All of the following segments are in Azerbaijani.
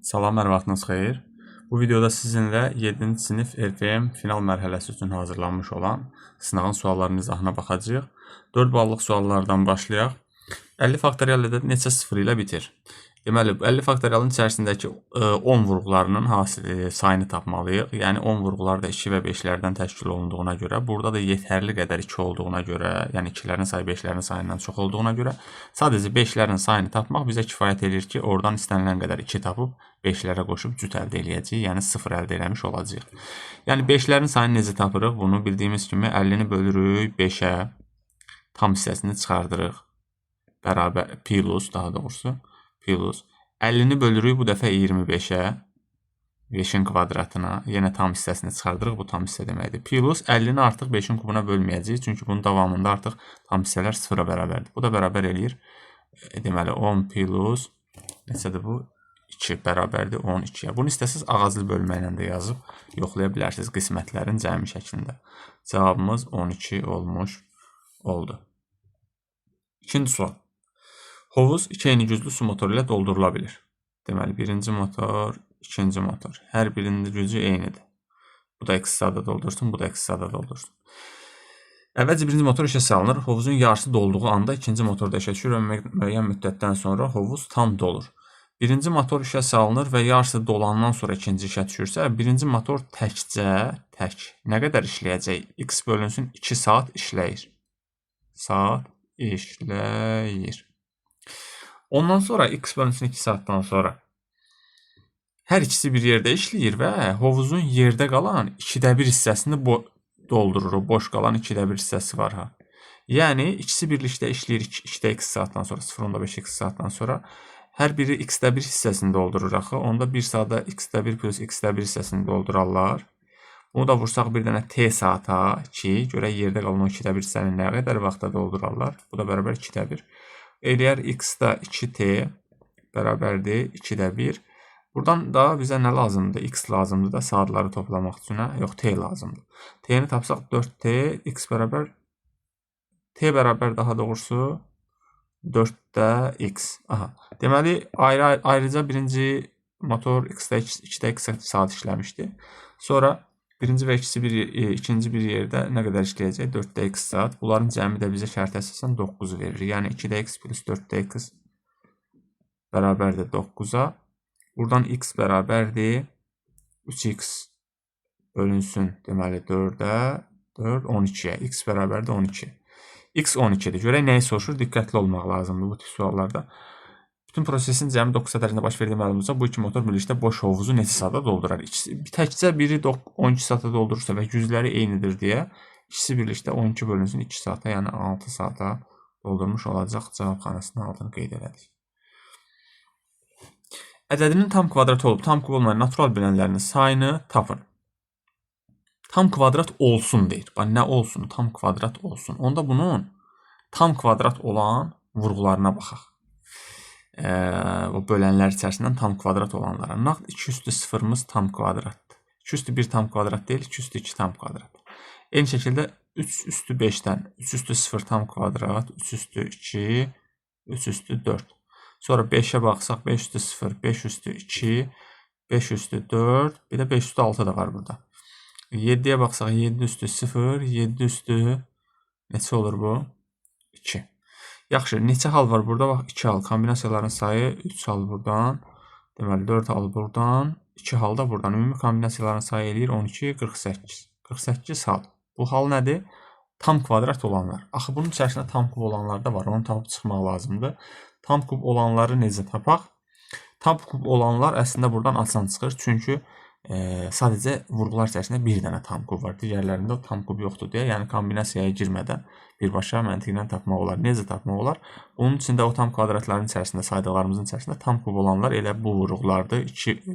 Salam, hər vaxtınız xeyir. Bu videoda sizinlə 7-ci sinif RPM final mərhələsi üçün hazırlanmış olan sınağın suallarının izahına baxacağıq. 4 ballıq suallardan başlayaq. 50 faktorial ədəd neçə sıfır ilə bitir? Deməli, 50 faktorialın içərisindəki 10 vurğularının sayını tapmalıyıq. Yəni 10 vurğular da 2 və 5-lərdən təşkil olunduğuna görə, burada da yetərli qədər 2 olduğuna görə, yəni 2-lərin sayı 5-lərin sayından çox olduğuna görə, sadəcə 5-lərin sayını tapmaq bizə kifayət edir ki, oradan istənilən qədər 2 tapıb 5-lərə qoşub cüt əldə eləyəcəyik, yəni 0 əldə eləmiş olacağıq. Yəni 5-lərin sayını necə tapırıq? Bunu bildiyimiz kimi 50-ni bölürük 5-ə, tam hissəsini çıxardırıq. Bərabər, plus daha doğrusu. Plus 50-ni bölürük bu dəfə 25-ə, 5-in kvadratına, yenə tam hissəsini çıxardırıq, bu tam hissə deməkdir. Plus 50-ni artıq 5-in kubuna bölməyəcəyik, çünki bunun davamında artıq tam hissələr 0-a bərabərdir. Bu da bərabər eləyir, deməli 10 plus, neçədir bu? 2 bərabərdir 12-yə. Bunu istəsiniz ağaclı bölməklə də yazıb yoxlaya bilərsiniz qismətlərin cəmi şəklində. Cavabımız 12 olmuş oldu. İkinci sual. Hovuz 2 eyni güclü su motoru ilə doldurula bilir. Deməli, birinci motor, ikinci motor. Hər birinin gücü eynidir. Bu da x sada doldursun, bu da x sada doldursun. Əvvəlcə birinci motor işə salınır. Hovuzun yarısı dolduğu anda ikinci motor da işə düşür və müəyyən müddətdən sonra hovuz tam dolur. Birinci motor işə salınır və yarısı dolandan sonra ikinci işə düşürsə, birinci motor tək nə qədər işləyəcək? X bölünsün 2 saat işləyir. Saat işləyir. Ondan sonra x bölünsün 2 saatdan sonra hər ikisi bir yerdə işləyir və hovuzun yerdə qalan 2/1 hissəsini doldurur. Boş qalan 2/1 hissəsi var ha. Yəni ikisi birlikdə işləyir 2x saatdan sonra, 0.5x saatdan sonra. Hər biri x-də 1 hissəsini doldurur axı. Onda 1 saata x-də 1 plus x-də 1 hissəsini doldurarlar. Bunu da vursaq bir dənə t saata 2. Görək yerdə qalan o 2/1 hissəni nə qədər vaxtda doldurarlar. Bu da bərabər 2/1. Eləyər x-da 2t bərabərdir 2/1. Buradan da bizə nə lazımdır? X lazımdır da saatları toplamaq üçün. Yox, t lazımdır. T-ni tapsaq 4t, x bərabər, t bərabər daha doğrusu 4də x. Aha. Deməli, ayrıca birinci motor x-də 2x saat işləmişdi. Sonra birinci və ikinci bir yerdə nə qədər işləyəcək? 4də x saat. Bunların cəmi də bizə şərt əsasən 9 verir. Yəni 2də x plus 4də x bərabərdir 9-a. Buradan x bərabərdir 3x bölünsün, deməli 4-ə, 4, 12-yə. X bərabərdir 12. X 12-dir. Görək nəyi soruşur? Diqqətli olmaq lazımdır bu tip suallarda. Bütün prosesin cəmi 9 saat ərzində baş verdiyi məlumdursa, bu iki motor birlikdə boş hovuzu neçə saata doldurar? Təkcə biri 12 saata doldurursa və gücləri eynidir deyə, ikisi birlikdə 12 bölünsün 2 saata, yəni 6 saata doldurmuş olacaq. Cavabxanasının altını qeyd elədik. Ədədinin tam kvadrat olub, tam kub olmayan natural bölənlərinin sayını tapın. Tam kvadrat olsun deyir. Bax, nə olsun? Tam kvadrat olsun. Onda bunun tam kvadrat olan vurğularına baxaq. O bölənlər içərisindən tam kvadrat olanlara. Nağd 2 üstü 0-ımız tam kvadratdır. 2 üstü 1 tam kvadrat deyil, 2 üstü 2 tam kvadrat. Eyni şəkildə 3 üstü 5-dən 3 üstü 0 tam kvadrat, 3 üstü 2, 3 üstü 4. Sonra 5-ə baxsaq 5 üstü 0, 5 üstü 2, 5 üstü 4, bir də 5 üstü 6 da var burada. 7-yə baxsaq 7 üstü 0, 7 üstü neçə olur bu? 2. Yaxşı, neçə hal var burada? Bax, 2 hal. Kombinasiyaların sayı 3 hal buradan. Deməli, 4 hal buradan. 2 hal da buradan. Ümumi kombinasiyaların sayı eləyir 12, 48. 48 hal. Bu hal nədir? Tam kvadrat olanlar. Axı, bunun içərisində tam kub olanlar da var. Onu tapıb çıxmaq lazımdır. Tam kub olanları necə tapaq? Tam kub olanlar əslində buradan asan çıxır. Çünki sadəcə vurğular içərisində bir dənə tam kub var. Digərlərində tam kub yoxdur deyə, yəni kombinasiyaya girmədən birbaşa məntiqlə tapmaq olar. Necə tapmaq olar? Bunun içində o tam kvadratların içərisində, saydıqlarımızın içərisində tam kub olanlar elə bu vurğulardır.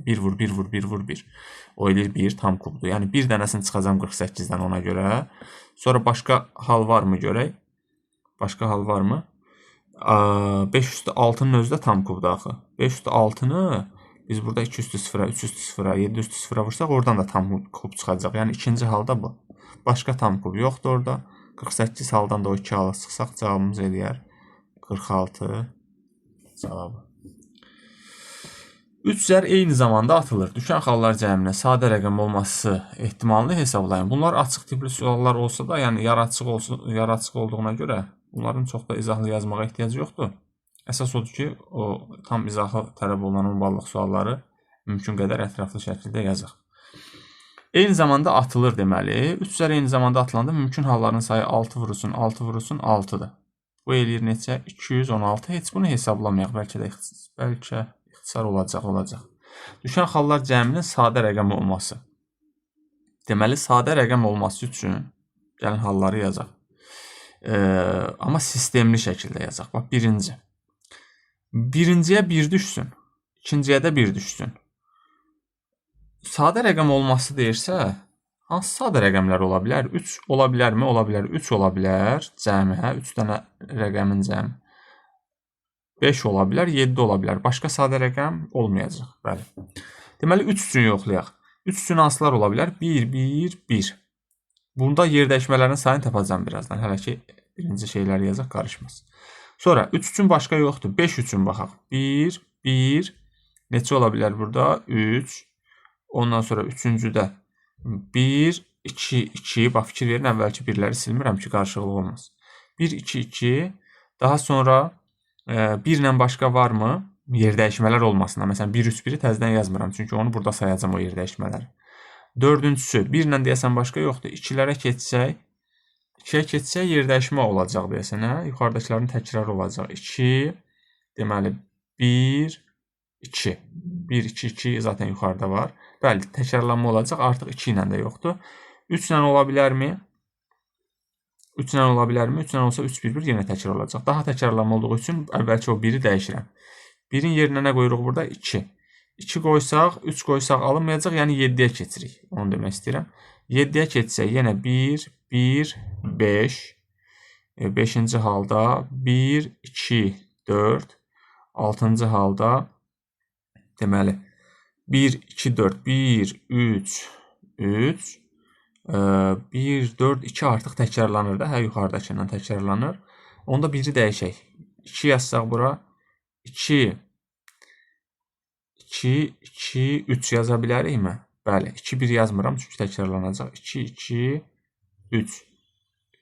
1 vur, 1 vur, 1 vur, 1. O eləyir 1 tam kubdur. Yəni bir dənəsini çıxacam 48-dən ona görə. Sonra başqa hal varmı görək? Başqa hal varmı? 5 üstü 6-nın özü də tam kubdur axı. 5 üstü 6-nı biz burada 2 üstü 0-a, 3 üstü 0-a, 7 üstü 0-a vursaq oradan da tam kub çıxacaq. Yəni ikinci halda bu. Başqa tam kub yoxdur orada. 48 haldan da o 2 hala çıxsaq cavabımız eləyər 46 cavabı. 3 zər eyni zamanda atılır. Düşən xallar cəminə sadə rəqəm olması ehtimalını hesablayın. Bunlar açıq tipli suallar olsa da, yəni yararsız olduğuna görə bunların çox da izahlı yazmağa ehtiyac yoxdur. Əsas odur ki, o tam izahı tələb olunan 10 ballıq sualları mümkün qədər ətraflı şəkildə yazaq. Eyni zamanda atılır deməli. 3 zər eyni zamanda atılanda mümkün halların sayı 6 vurulsun 6-dır. Bu eləyir neçə? 216. Heç bunu hesablamayaq. Bəlkə ixtisar olacaq. Düşən xallar cəminin sadə rəqəm olması. Deməli, sadə rəqəm olması üçün gəlin halları yazaq. Amma sistemli şəkildə yazaq. Bax, birinci. Birinciyə 1 düşsün. İkinciyə də 1 düşsün. Sadə rəqəm olması deyirsə, hansı sadə rəqəmlər ola bilər? 3 ola bilərmi? Ola bilər. 3 ola bilər cəmi, 3 dənə rəqəmin cəmi. 5 ola bilər, 7 ola bilər. Başqa sadə rəqəm olmayacaq. Bəli. Deməli, 3 üçün yoxlayaq. 3 üçün hansılar ola bilər? 1, 1, 1. Bunda yer dəyişmələrin sayını tapacağım birazdan. Hələ ki, birinci şeyləri yazaq, qarışmaz. Sonra 3 üçün başqa yoxdur. 5 üçün baxaq. 1, 1. Neçə ola bilər burada? 3. Ondan sonra üçüncüdə 1, 2, 2. Bax, fikir verin, əvvəlki birləri silmirəm ki, qarşılıq olmaz. 1, 2, 2. Daha sonra 1 ilə başqa varmı? Yer dəyişmələr olmasına. Məsələn, 1, 3, 1-i təzədən yazmıram. Çünki onu burada sayacağım o yer dəyişmələri. Dördüncüsü, 1 ilə deyəsən başqa yoxdur. 2-lərə keçsək, 2-yə keçsək yer dəyişmə olacaq deyəsən. Yuxarıdakıların təkrar olacaq. 2, deməli 1, 2. 1, 2, 2 zaten yuxarıda var. Bəli, təkrarlanma olacaq. Artıq 2 ilə də yoxdur. 3 ilə ola bilərmi? 3 ilə ola bilərmi? 3 ilə olsa 3, 1, 1 yenə təkrar olacaq. Daha təkrarlanma olduğu üçün əvvəlki o 1-i dəyişirəm. 1-in yerinə nə qoyuruq burada? 2. 2 qoysaq, 3 qoysaq alınmayacaq. Yəni 7-yə keçirik. Onu demək istəyirəm. 7-yə keçsək yenə 1, 1, 5. 5-ci halda 1, 2, 4. 6-cı halda deməli 1, 2, 4, 1, 3, 3. 1, 4, 2 artıq təkrarlanır da. Hə, yuxarıdakından təkrarlanır. Onda 1-i dəyişək. 2 yazsaq bura. 2, 2, 2, 3 yaza bilərikmi? Bəli, 2, 1 yazmıram çünki təkrarlanacaq. 2, 2, 3.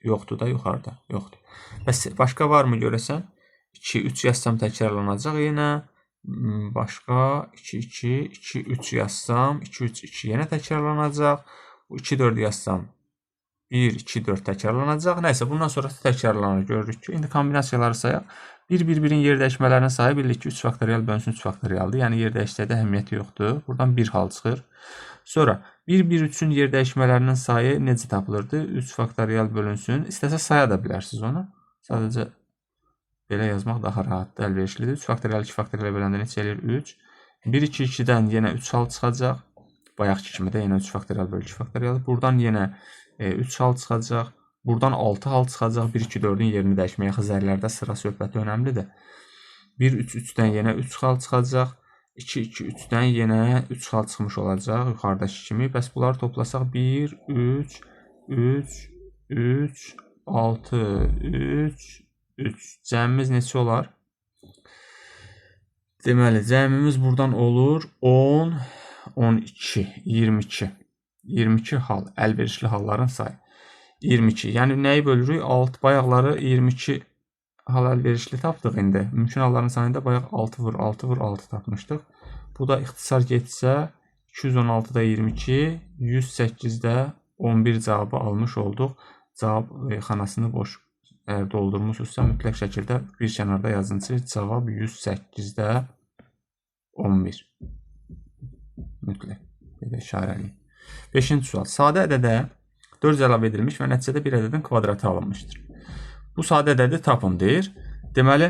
Yoxdur da yuxarıda. Yoxdur. Bəs başqa varmı görəsən? 2, 3 yazsam təkrarlanacaq yenə. Başqa 2, 2, 2, 3 yazsam 2, 3, 2 yenə təkrarlanacaq. 2, 4 yazsam 1, 2, 4 təkrarlanacaq. Nəysə, bundan sonra təkrarlanır. Görürük ki, indi kombinasiyaları sayaq. 1, 1, 1-in yer dəyişmələrinin sayı bildik ki, 3 faktorial bölünsün 3 faktorialdır. Yəni, yer dəyişsəkdə əhəmiyyəti yoxdur. Buradan 1 hal çıxır. Sonra 1, 1, 3-ün yer dəyişmələrinin sayı necə tapılırdı? 3 faktorial bölünsün. İstəsə saya da bilərsiniz onu. Sadəcə belə yazmaq daha rahatdır, əlverişlidir. 3 faktorial 2 faktorial böləndə neçə eləyir? 3. 1, 2, 2-dən yenə 3 hal çıxacaq. Bayaqki kimi də yenə 3 faktorial bölü 2 faktorial. Buradan yenə 3 hal çıxacaq. Buradan 6 hal çıxacaq. 1, 2, 4-ün yerini dəyişməyə xəzərlərdə sıra söhbəti önəmlidir. 1, 3, 3-dən yenə 3 hal çıxacaq. 2, 2, 3-dən yenə 3 hal çıxmış olacaq. Yuxarıdakı kimi. Bəs bunları toplasaq 1, 3, 3, 3, 6, 3, 3. Cəmimiz neçə olar? Deməli, cəmimiz buradan olur 10, 12, 22. 22 hal, əlverişli halların sayı. 22. Yəni nəyi bölürük? 6 bayaqları 22 hal əlverişli tapdıq indi. Mümkün halların sayında bayaq 6 vur 6 vur 6 tapmışdıq. Bu da ixtisar getsə 216-da 22, 108-də 11 cavabı almış olduq. Cavab xanasını boş doldurmuşuzsa mütləq şəkildə bir kənarda yazınca cavab 108-də 11. Mütləq. Belə işarəliyim. 5-ci sual. Sadə ədədə 4 əlavə edilmiş və nəticədə bir ədədin kvadratı alınmışdır. Bu sadə ədədi tapın deyir. Deməli,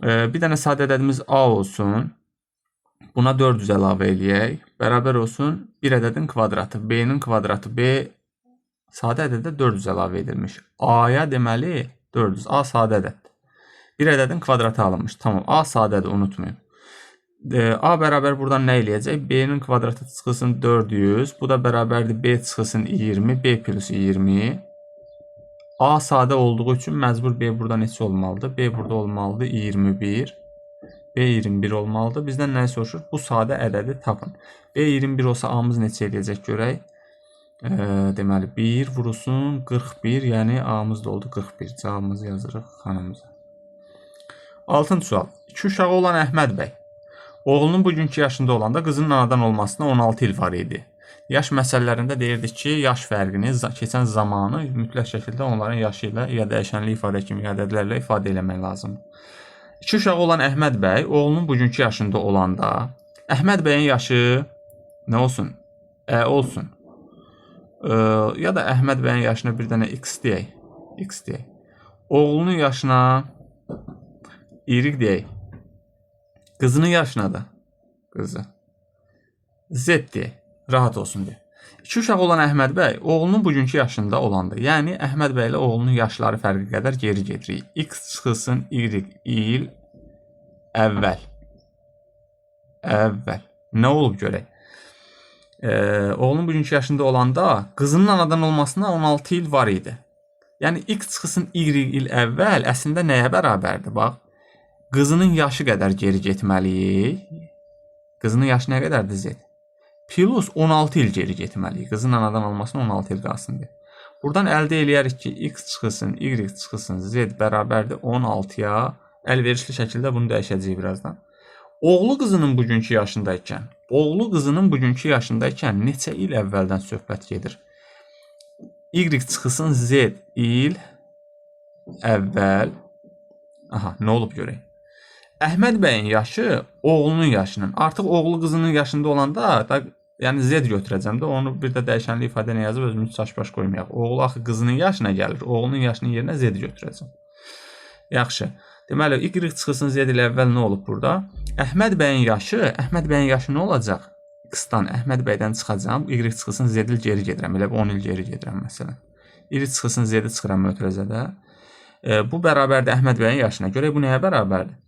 bir dənə sadə ədədimiz A olsun. Buna 400 əlavə eləyək. Bərabər olsun bir ədədin kvadratı. B-nin kvadratı. B sadə ədədə 400 əlavə edilmiş. A-ya deməli 400. A sadə ədəddir. Bir ədədin kvadratı alınmış. Tamam. A sadədir, unutmayın. A bərabər buradan nə eləyəcək? B-nin kvadratı çıxılsın 400. Bu da bərabərdir B çıxılsın 20. B plus 20. A sadə olduğu üçün məcbur B burada neçə olmalıdır? B burada olmalıdır 21. B21 olmalıdır. Bizdən nəyi soruşur? Bu sadə ədədi tapın. B21 olsa A-mız neçə eləyəcək görək. Deməli 1 vurulsun 41, yəni A-mız da oldu 41. Cavabımızı yazırıq xanamıza. 6-cı sual. 2 uşağı olan Əhməd bəy oğlunun bugünkü yaşında olanda qızının anadan olmasına 16 il var idi. Yaş məsələlərində deyirdik ki, yaş fərqini keçən zamanı mütləq şəkildə onların yaşı ilə ya dəyişənli ifadə kimi ədədlərlə ifadə eləmək lazımdır. 2 uşağı olan Əhməd bəy oğlunun bugünkü yaşında olanda Əhməd bəyin yaşı nə olsun? Olsun. Ya da Əhməd bəyin yaşına bir dənə x deyək. X deyək. Oğlunun yaşına y deyək. Qızının yaşına da qızı z deyək. Rahat olsun deyə. 2 uşağı olan Əhməd bəy oğlunun bugünkü yaşında olanda, yəni Əhməd bəy ilə oğlunun yaşları fərqi qədər geri gedirik. X çıxılsın y il əvvəl. Nə olub görək? Oğlunun bugünkü yaşında olanda qızının anadan olmasına 16 il var idi. Yəni x çıxılsın y il əvvəl əslində nəyə bərabərdir? Bax, qızının yaşı qədər geri getməliyik. Qızının yaşı nə qədərdir z? Plus 16 il geri getməliyik. Qızın anadan olmasına 16 il qalsın deyə. Buradan əldə eləyərik ki, x çıxılsın, y çıxılsın, z bərabərdir 16-ya. Əlverişli şəkildə bunu dəyişəcəyik birazdan. Oğlu qızının bugünkü yaşındaykən neçə il əvvəldən söhbət gedir? Y çıxılsın, z il əvvəl. Aha, nə olub görək? Əhməd bəyin yaşı oğlunun yaşının. Artıq oğlu qızının yaşında olanda yəni z götürəcəm də, onu bir də dəyişənli ifadə ilə yazıb özümüz çaş-baş qoymayaq. Oğlu axı qızının yaşına gəlir. Oğlunun yaşının yerinə z götürəcəm. Yaxşı. Deməli, y çıxılsın z il əvvəl nə olub burada? Əhməd bəyin yaşı nə olacaq? X-dan Əhməd bəydən çıxacağam. Y çıxılsın z il geri gedirəm. Elə 10 il geri gedirəm məsələn. Y çıxılsın z-i çıxıram mötərizədə. Bu bərabərdir Əhməd bəyin yaşına. Görək bu nəyə bərabərdir?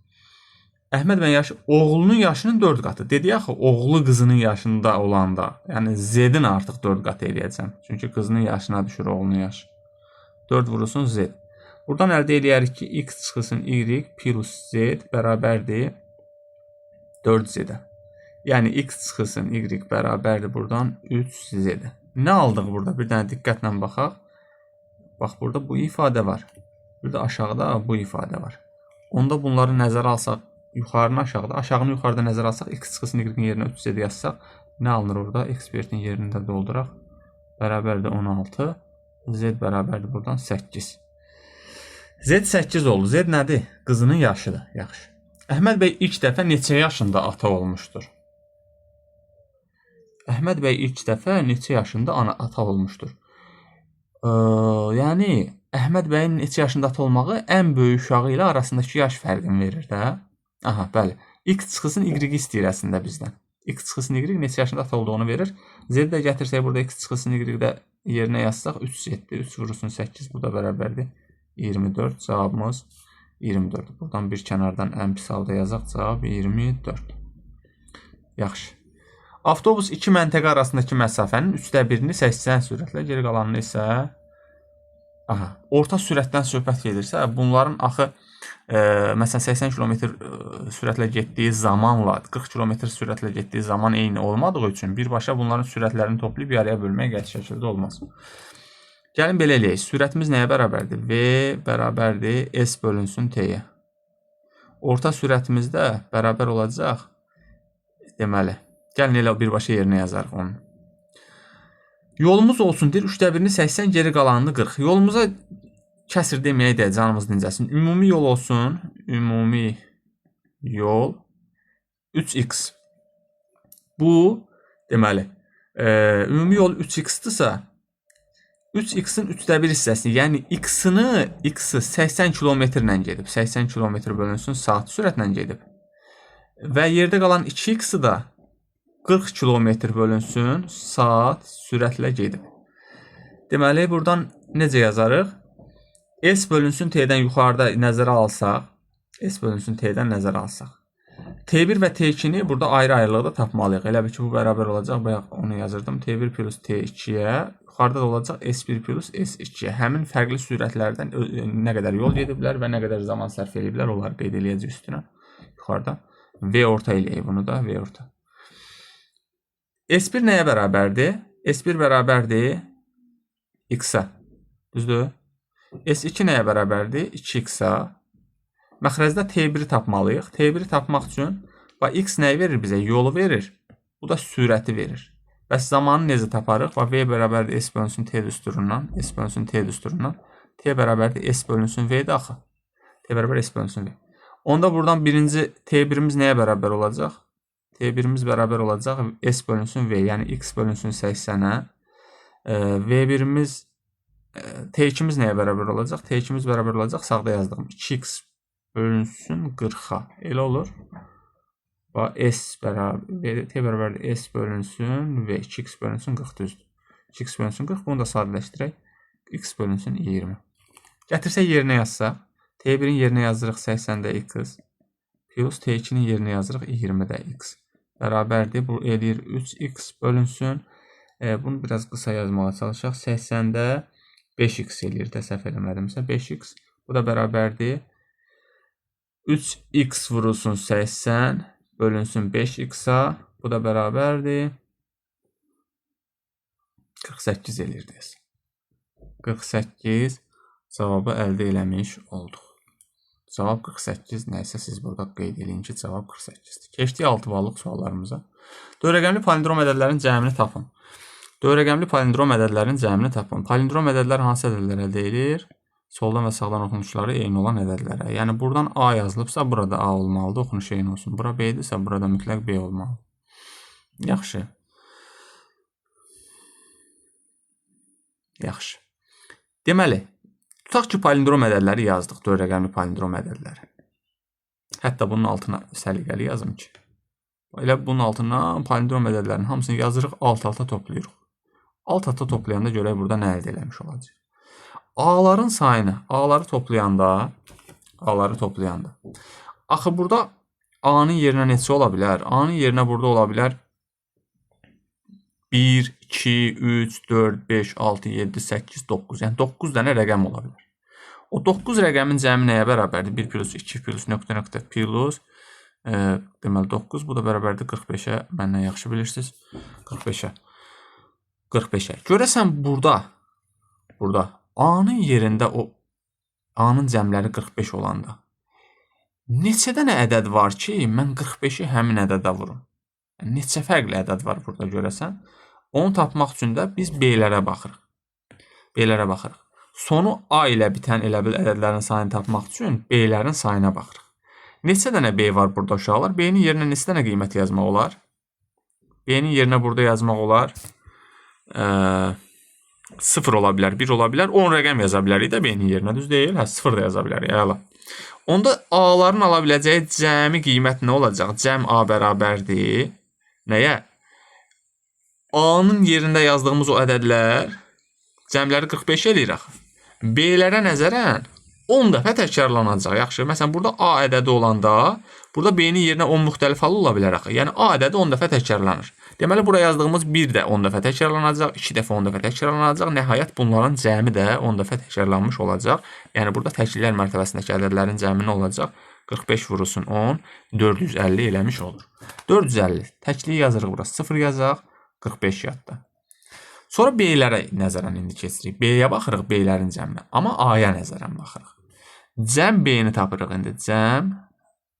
Əhməd bəyin yaşı oğlunun yaşının 4 qatı. Dedi axı oğlu qızının yaşında olanda, yəni z-in artıq 4 qatı eləyəcəm. Çünki qızının yaşına düşür oğlunun yaşı. 4 vurulsun z. Buradan əldə eləyərik ki, x çıxılsın y plus z bərabərdir 4z-də. Yəni x çıxılsın y bərabərdir buradan 3z-də. Nə aldıq burada? Bir dənə diqqətlə baxaq. Bax, burada bu ifadə var. Bir də aşağıda bu ifadə var. Onda bunları nəzərə alsaq, yuxarını aşağıda, aşağını yuxarıda nəzərə alsaq, x çıxılsın y-in yerinə 3z yazsaq, nə alınır orada? Ekspertin yerində dolduraq. Bərabərdir 16. Z bərabərdir buradan 8. Z 8 oldu. Z nədir? Qızının yaşıdır. Yaxşı. Əhməd bəy ilk dəfə neçə yaşında ata olmuşdur? Əhməd bəy ilk dəfə neçə yaşında ata olmuşdur? Yəni, Əhməd bəyin neçə yaşında ata olmağı ən böyük uşağı ilə arasındakı yaş fərqini verir də. Aha, bəli. X çıxılsın y istəyir əslində bizdən. X çıxılsın y neçə yaşında ata olduğunu verir. Z də gətirsək burada x çıxılsın y-də yerinə yazsaq 3z-dir. 3 vurulsun 8 bu da bərabərdir 24. Cavabımız 24. Buradan bir kənardan ən pis halda yazaq. Cavab 24. Yaxşı. Avtobus 2 məntəqə arasındakı məsafənin 1/3-ni 80 sürətlə, geri qalanını isə orta sürətdən söhbət gedirsə, bunların axı məsələn 80 km sürətlə getdiyi zamanla 40 km sürətlə getdiyi zaman eyni olmadığı üçün birbaşa bunların sürətlərini toplayıb yarıya bölmək qəti şəkildə olmaz. Gəlin belə eləyək. Sürətimiz nəyə bərabərdir? V bərabərdir S bölünsün T-yə. Orta sürətimiz də bərabər olacaq. Deməli, gəlin elə birbaşa yerinə yazarıq onu. Yolumuz olsun deyir, 3/1-ni 80, geri qalanını 40. Yolumuza kəsir deməyək də canımız dincəlsin. Ümumi yol olsun. Ümumi yol 3x. Bu, deməli, ümumi yol 3x-dırsa, 3x-in 3/1 hissəsi, yəni x-i 80 km ilə gedib. 80 km bölünsün saat sürətlə gedib. Və yerdə qalan 2x-i da 40 km bölünsün saat sürətlə gedib. Deməli, buradan necə yazarıq? S bölünsün T-dən yuxarıda nəzərə alsaq, T1 və T2-ni burada ayrı-ayrılıqda tapmalıyıq. Elə bir ki, bu bərabər olacaq. Bayaq onu yazırdım. T1 plus T2-yə, yuxarıda da olacaq S1 plus S2-yə. Həmin fərqli sürətlərdən nə qədər yol gediblər və nə qədər zaman sərf ediblər, onları qeyd edəcəyik üstünə, yuxarıda. V orta eləyək bunu da, V orta. S1 nəyə bərabərdir? S1 bərabərdir X-a. Düzdür? S2 nəyə bərabərdir? 2X-a. Məxrəcdə T1-i tapmalıyıq. T1-i tapmaq üçün X nəyi verir bizə? Yolu verir. Bu da sürəti verir. Bəs zamanı necə taparıq? V bərabərdir S bölünsün T düsturundan. S bölünsün T düsturundan. T bərabərdir S bölünsün V-də axı. T bərabər S bölünsün V. Onda buradan birinci T1-imiz nəyə bərabər olacaq? T1-imiz bərabər olacaq S bölünsün V. Yəni X bölünsün 80-ə. V1-imiz T2-miz nəyə bərabər olacaq? T2-miz bərabər olacaq sağda yazdığım 2X bölünsün 40-a. Elə olur. S bərabər, T bərabərdir S bölünsün V. 2X bölünsün 40 düzdür. 2X bölünsün 40. Bunu da sadələşdirək. X bölünsün 20. Gətirsək yerinə yazsaq. T1-in yerinə yazdırıq 80-də X. Plus T2-nin yerinə yazdırıq 20-də X. Bərabərdir. Bu eləyir 3X bölünsün. Bunu biraz qısa yazmağa çalışaq. 80-də 5X eləyir də səhv eləmədimsə. 5X. Bu da bərabərdir. 3X vurulsun 80 bölünsün 5X-a. Bu da bərabərdir. 48 eləyir deyəsən. 48 cavabı əldə eləmiş olduq. Cavab 48 nəysə siz burada qeyd edin ki, cavab 48-dir. Keçdik 6 ballıq suallarımıza. Dörəgəmli palindrom ədədlərin cəmini tapın. Dörəgəmli palindrom ədədlərin cəmini tapın. Palindrom ədədlər hansı ədədlərə deyilir? Soldan və sağdan oxunuşları eyni olan ədədlərə. Yəni buradan A yazılıbsa, burada A olmalıdır, oxunuş eyni olsun. Bura B-dirsə, burada mütləq B olmalı. Yaxşı. Yaxşı. Deməli, tutaq ki, palindrom ədədləri yazdıq, dörəgəmli palindrom ədədləri. Hətta bunun altına səliqəli yazım ki. Elə bunun altına palindrom ədədlərinin hamısını yazırıq, alt-alta toplayırıq. Alt-alta toplayanda görək burada nə əldə eləmiş olacaq. A-ların sayını, A-ları toplayanda, axı burada A-nın yerinə neçə ola bilər? A-nın yerinə burada ola bilər 1, 2, 3, 4, 5, 6, 7, 8, 9. Yəni 9 dənə rəqəm ola bilər. O 9 rəqəmin cəmi nəyə bərabərdir? 1 plus 2 plus nöqtə plus deməli 9. Bu da bərabərdir 45-ə. Məndən yaxşı bilirsiniz. 45-ə. 45-ə. Görəsən burada A-nın yerində o A-nın cəmləri 45 olanda neçə dənə ədəd var ki, mən 45-i həmin ədədə vurum? Neçə fərqli ədəd var burada görəsən? Onu tapmaq üçün də biz B-lərə baxırıq. B-lərə baxırıq. Sonu A ilə bitən elə bil ədədlərin sayını tapmaq üçün B-lərin sayına baxırıq. Neçə dənə B var burada uşaqlar? B-nin yerinə neçə dənə qiymət yazmaq olar? B-nin yerinə burada yazmaq olar. 0 ola bilər, 1 ola bilər, 10 rəqəm yaza bilərik də B-nin yerinə, düz deyil? 0 da yaza bilərik, əla. Onda A-ların ala biləcəyi cəmi qiymət nə olacaq? Cəm A bərabərdir. Nəyə? A-nın yerində yazdığımız o ədədlər cəmləri 45 eləyir axı. B-lərə nəzərən 10 dəfə təkrarlanacaq. Yaxşı, məsələn, burada A ədədi olanda, burada B-nin yerinə 10 müxtəlif halı ola bilər axı. Yəni A ədədi 10 dəfə təkrarlanır. Deməli, buraya yazdığımız 1 də 10 dəfə təkrarlanacaq, 2 dəfə 10 dəfə təkrarlanacaq. Nəhayət, bunların cəmi də 10 dəfə təkrarlanmış olacaq. Yəni, burada təkliklər mərtəbəsindəki ədədlərin cəmi nə olacaq? 45 vurulsun 10, 450 eləmiş olur. 450. Təkliyi yazırıq bura. 0 yazaq, 45 yadda. Sonra B-lərə nəzərən indi keçirik. B-yə baxırıq, B-lərin cəminə. Amma A-ya nəzərən baxırıq. Cəm B-ni tapırıq indi. Cəm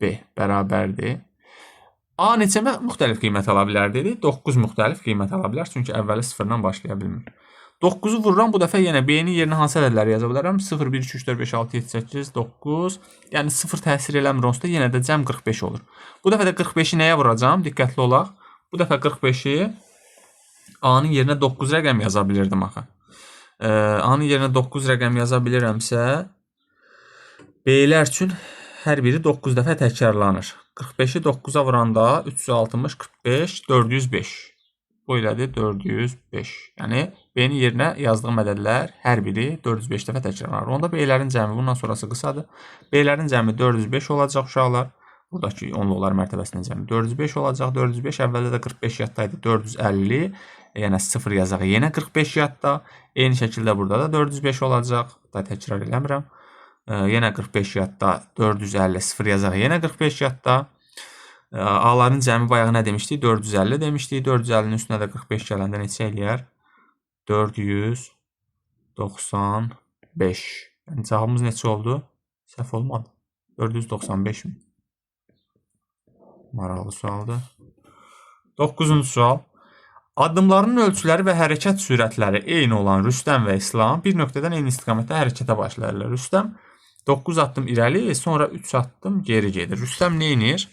B bərabərdir. A neçə müxtəlif qiymət ala bilər dedik? 9 müxtəlif qiymət ala bilər. Çünki əvvəli 0-dan başlaya bilmir. 9-u vururam. Bu dəfə yenə B-nin yerinə hansı ədədləri yaza bilərəm? 0, 1, 2, 3, 4, 5, 6, 7, 8, 9. Yəni 0 təsir eləmir onsuz da yenə də cəm 45 olur. Bu dəfə də 45-i nəyə vuracam? Diqqətli olaq. Bu dəfə 45-i A-nın yerinə 9 rəqəm yaza bilirdim axı. A-nın yerinə 9 rəqəm yaza bilirəmsə B-lər üçün hər biri 9 dəfə təkrarlanır. 45-i 9-a vuranda 360, 45, 405. Bu ilədir 405. Yəni B-nin yerinə yazdığım ədədlər hər biri 405 dəfə təkrarlanır. Onda B-lərin cəmi bundan sonrası qısadır. B-lərin cəmi 405 olacaq uşaqlar. Buradakı onluqlar mərtəbəsinin cəmi 405 olacaq. 405 əvvəldə də 45 yadda idi. 450. Yəni 0 yazaq yenə 45 yadda. Eyni şəkildə burada da 405 olacaq. Da təkrar eləmirəm. Yenə 45 yadda. 450 0 yazaq yenə 45 yadda. A-ların cəmi bayaq nə demişdik? 450 demişdik. 450-nin üstünə də 45 gələndə neçə eləyər? 495. Yəni cavabımız neçə oldu? Səhv olmadı. 495 mi? Maraqlı sualdır. 9-cu sual. Addımlarının ölçüləri və hərəkət sürətləri eyni olan Rüstəm və İslam bir nöqtədən eyni istiqamətdə hərəkətə başlayırlar. Rüstəm 9 addım irəli, sonra 3 addım geri gedir. Rüstəm nə edir?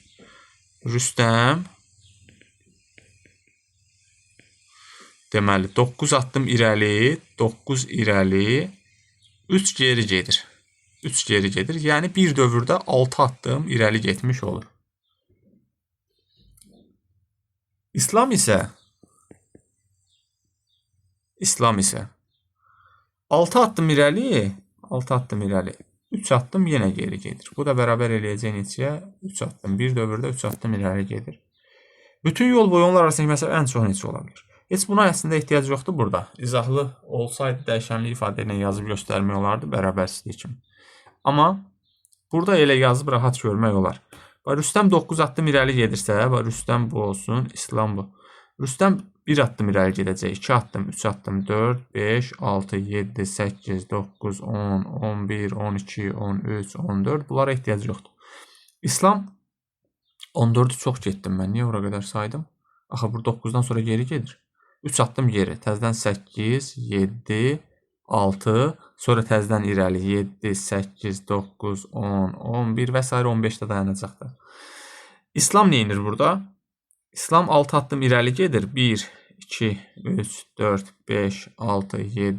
Rüstəm deməli 9 addım irəli, 9 irəli, 3 geri gedir. 3 geri gedir. Yəni bir dövrdə 6 addım irəli getmiş olur. İslam isə 6 addım irəli, 6 addım irəli, 3 addım yenə geri gedir. Bu da bərabər eləyəcək neçəyə? 3 addım. Bir dövrdə 3 addım irəli gedir. Bütün yol boyu onlar arasındakı məsafə ən çox neçə ola bilər? Heç buna əslində ehtiyac yoxdur burada. İzahlı olsaydı dəyişənli ifadə ilə yazıb göstərmək olardı bərabərsizlik kimi. Amma burada elə yazıb rahat görmək olar. Rüstəm 9 addım irəli gedirsə, Rüstəm bu olsun, İslam bu. Rüstəm 1 addım irəli gedəcək, 2 addım, 3 addım, 4, 5, 6, 7, 8, 9, 10, 11, 12, 13, 14. Bunlara ehtiyac yoxdur. İslam 14'ü çox getdim mən. Niyə ora qədər saydım? Axı bu 9-dan sonra geri gedir. 3 addım geri. Təzədən 8, 7, 6, sonra təzədən irəli 7, 8, 9, 10, 11 və s. 15-də dayanacaqdır. İslam nə edir burada? İslam 6 addım irəli gedir. 1, 2, 3, 4, 5, 6, 7.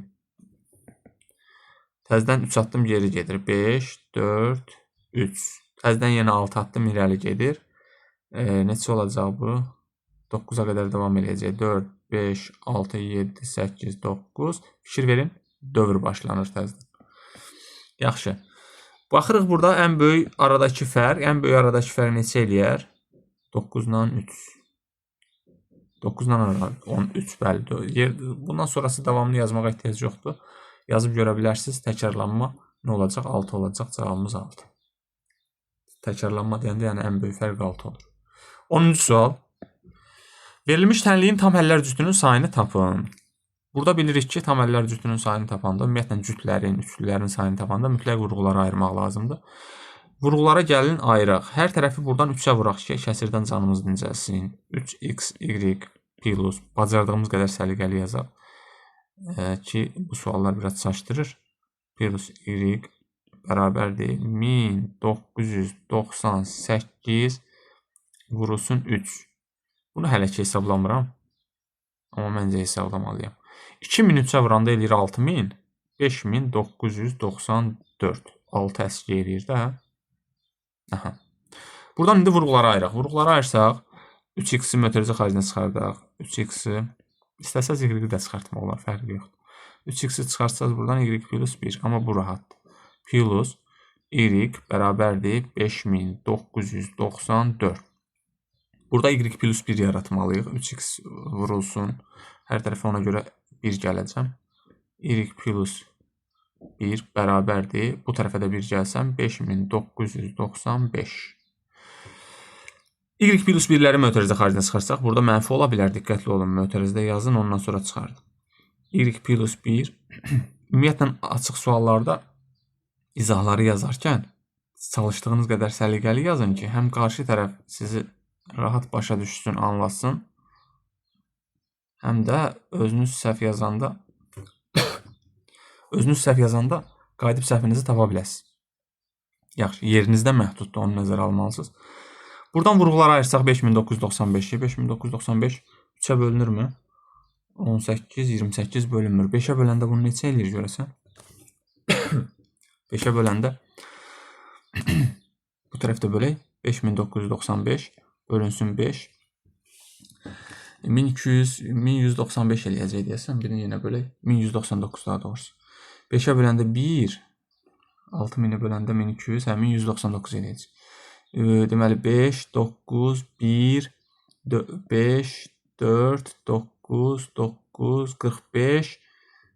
Təzədən 3 addım geri gedir. 5, 4, 3. Təzədən yenə 6 addım irəli gedir. Neçə olacaq bu? 9-a qədər davam edəcək. 4, 5, 6, 7, 8, 9. Fikir verin. Dövr başlanır təzədən. Yaxşı. Baxırıq burada ən böyük aradakı fərq. Ən böyük aradakı fərq neçə eləyər? 9 ilə 3. 9 ilə 13 bəli. Bundan sonrası davamlı yazmağa ehtiyac yoxdur. Yazıb görə bilərsiniz. Təkrarlanma nə olacaq? 6 olacaq. Cavabımız 6. Təkrarlanma deyəndə yəni ən böyük fərq 6 olur. 10-cu sual. Verilmiş tənliyin tam həllər cütünün sayını tapın. Burada bilirik ki, tam həllər cütünün sayını tapanda, ümumiyyətlə cütlərin, üçlülərin sayını tapanda mütləq vurğulara ayırmaq lazımdır. Vurğulara gəlin ayıraq. Hər tərəfi buradan 3-ə vuraq ki, kəsirdən canımız dincəlsin. 3x, y, plus. Bacardığımız qədər səliqəli yazaq. Ki, bu suallar biraz çaşdırır. Plus y bərabərdir 1998 vurulsun 3. Bunu hələ ki hesablamıram. Amma məncə hesablamalıyam. 2000 3-ə vuranda eləyir 6000. 5994. 6 əski eləyir də. Aha. Buradan indi vurğulara ayıraq. Vurğulara ayırsaq 3x-i mötərizə xaricinə çıxardaq. 3x-i istəsəz y-i də çıxartmaq olar. Fərqi yoxdur. 3x-i çıxartsaz buradan y plus 1. Amma bu rahatdır. Plus y bərabərdir 5994. Burada y plus 1 yaratmalıyıq. 3x vurulsun. Hər tərəfə ona görə 1 gələcəm. Y plus 1 bərabərdir. Bu tərəfə də 1 gəlsəm 5995. Y plus 1-ləri mötərizə xaricinə çıxarsaq, burada mənfi ola bilər. Diqqətli olun. Mötərizədə yazın, ondan sonra çıxardım. Y plus 1 ümumiyyətlə açıq suallarda izahları yazarkən çalışdığınız qədər səliqəli yazın ki, həm qarşı tərəf sizi rahat başa düşsün, anlasın. Həm də özünüz səhv yazanda qayıdıb səhvinizi tapa biləsiniz. Yaxşı, yerinizdə məhduddur, onu nəzərə almalısınız. Buradan vurğulara ayırsaq 5995-i. 5995 3-ə bölünürmü? 18, 28 bölünmür. 5-ə böləndə bunu neçə eləyir görəsən? 5-ə böləndə bu tərəfdə bölək. 5995 bölünsün 5. 1195 eləyəcək deyəsən. Birini yenə bölək. 1199 daha doğrusu. 5-ə böləndə 1. 6000-i böləndə 1200. 1199 eləyəcək. Deməli 5, 9, 1, 5, 4, 9, 9, 45,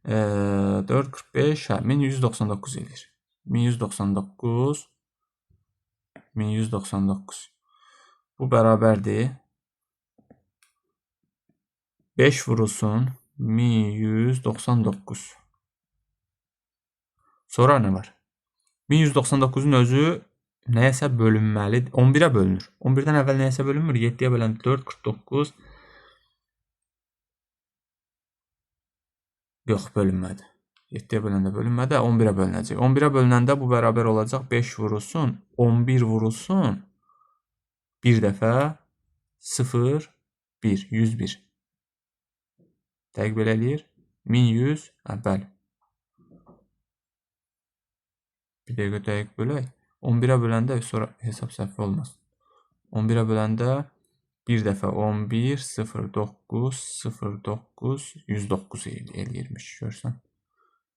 4, 45, 1199 eləyir. 1199. Bu bərabərdir 5 vurulsun 1199. Sonra nə var? 1199'un özü nəyəsə bölünməlidir. 11'ə bölünür. 11'dən əvvəl nəyəsə bölünmür. 7'yə bölən 4, 49. Yox, bölünmədi. 7'yə böləndə bölünmədi, 11'ə bölünəcək. 11'ə bölünəndə bu bərabər olacaq 5 vurulsun, 11 vurulsun. Bir dəfə 0, 1, 101. Dəqiq belə eləyir. 1100, bəli. Bir dəqiqə dəqiq bölək. 11'ə böləndə sonra hesab səhvi olmaz. 11'ə böləndə bir dəfə 11, 09, 09, 109 eləyirmiş. Görsən.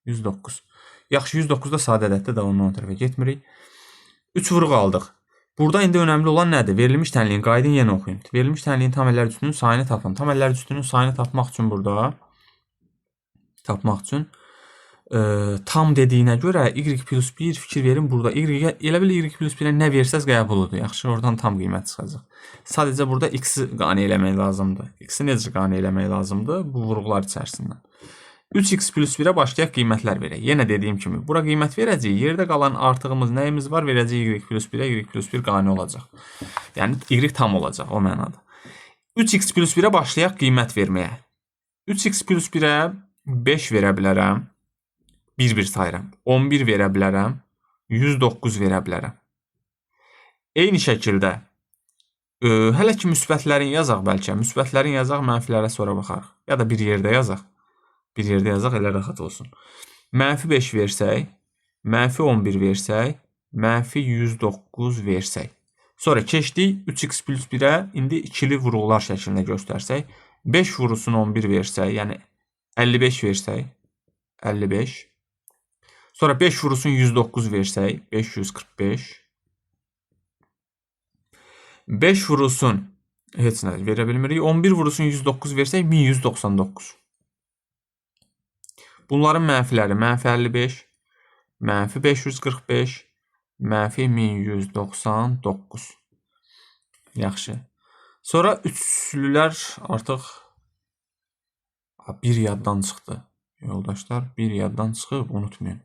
109. Yaxşı, 109 da sadə ədəddir də ondan tərəfə getmirik. 3 vuruq aldıq. Burada indi önəmli olan nədir? Verilmiş tənliyin qaydını yenə oxuyun. Verilmiş tənliyin tam əllər cütünün sayını tapın. Tam əllər cütünün sayını tapmaq üçün burada tam dediyinə görə y plus 1 fikir verin burada. Elə bil y plus 1'ə nə versəz qəbuludur. Yaxşı, oradan tam qiymət çıxacaq. Sadəcə burada x-i qane eləmək lazımdır. X-i necə qane eləmək lazımdır? Bu vuruqlar içərisindən. 3x plus 1'ə başlayaq qiymətlər verək. Yenə dediyim kimi, bura qiymət verəcək. Yerdə qalan artığımız nəyimiz var? Verəcək y plus 1'ə y plus 1 qane olacaq. Yəni y tam olacaq o mənada. 3x plus 1'ə başlayaq qiymət verməyə. 3x plus 1'ə 5 verə bilərəm. 1 sayıram. 11 verə bilərəm. 109 verə bilərəm. Eyni şəkildə hələ ki müsbətlərin yazaq bəlkə. Müsbətlərin yazaq, mənfilərə sonra baxarıq. Ya da bir yerdə yazaq. Bir yerdə yazaq, elə rahat olsun. Mənfi 5 versək, mənfi 11 versək, mənfi 109 versək. Sonra keçdik 3x plus 1'ə indi ikili vuruqlar şəklində göstərsək. 5 vurulsun 11 versək, yəni 55 versək, 55. Sonra 5 vurulsun 109 versək, 545. 5 vurulsun, heç nə verə bilmirik. 11 vurulsun 109 versək, 1199. Bunların mənfiləri mənfi 55, mənfi 545, mənfi 1199. Yaxşı. Sonra üçlülər artıq bir yaddan çıxdı. Yoldaşlar, bir yaddan çıxıb, unutmayın.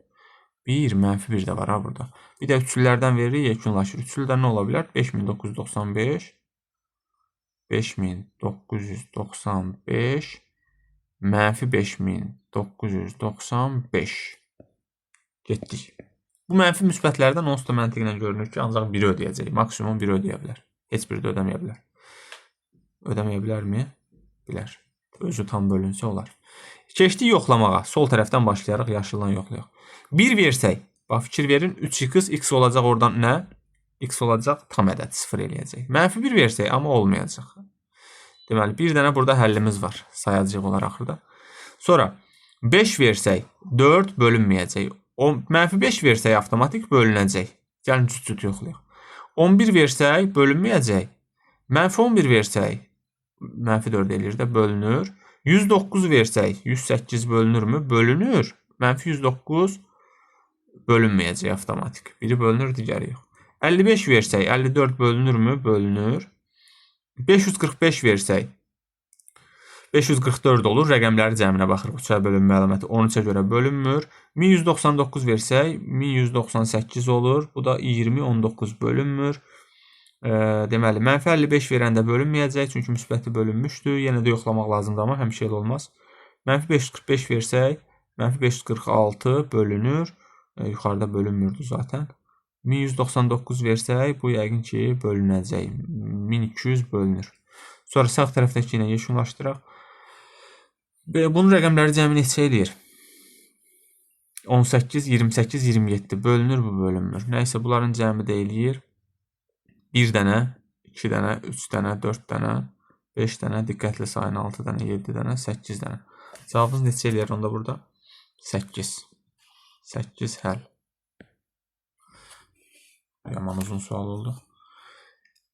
1, mənfi 1 də var ha burada. Bir də üçlülərdən veririk, yekunlaşır. Üçlüdə nə ola bilər? 5995, 5995, mənfi 5995. Getdik. Bu mənfi müsbətlərdən onsuz da məntiqlə görünür ki, ancaq biri ödəyəcək. Maksimum biri ödəyə bilər. Heç biri də ödəməyə bilər. Ödəməyə bilərmi? Bilər. Özü tam bölünsə olar. Keçdik yoxlamağa. Sol tərəfdən başlayaraq, yaşıldan yoxlayaq. 1 versək, bax fikir verin, 3x, x olacaq oradan nə? X olacaq, tam ədəd, 0 eləyəcək. Mənfi 1 versək, amma olmayacaq. Deməli, bir dənə burada həllimiz var. Sayacaq olar axırda. Sonra 5 versək 4 bölünməyəcək. Mənfi 5 versək avtomatik bölünəcək. Gəlin cüt yoxlayaq. 11 versək bölünməyəcək. Mənfi 11 versək mənfi 4 eləyir də bölünür. 109 versək 108 bölünürmü? Bölünür. Mənfi 109 bölünməyəcək avtomatik. Biri bölünür, digəri yox. 55 versək 54 bölünürmü? Bölünür. 545 versək 544 olur. Rəqəmləri cəminə baxırıq. 3-ə bölünmə əlaməti 13-ə görə bölünmür. 1199 versək 1198 olur. Bu da 20-19 bölünmür. Deməli, mənfi 55 verəndə bölünməyəcək. Çünki müsbəti bölünmüşdür. Yenə də yoxlamaq lazımdır, amma həmişə elə olmaz. Mənfi 545 versək mənfi 546 bölünür. Yuxarıda bölünmürdü zaten. 1199 versək bu yəqin ki bölünəcək. 1200 bölünür. Sonra sağ tərəfdəki ilə yekunlaşdıraq. Bunun rəqəmləri cəmi neçə eləyir? 18, 28, 27 bölünür, bu bölünmür. Nəysə bunların cəmi də eləyir. 1 dənə, 2 dənə, 3 dənə, 4 dənə, 5 dənə, diqqətli sayın 6 dənə, 7 dənə, 8 dənə. Cavabımız neçə eləyir onda burada? 8. 8 həll. Yaman uzun sual oldu.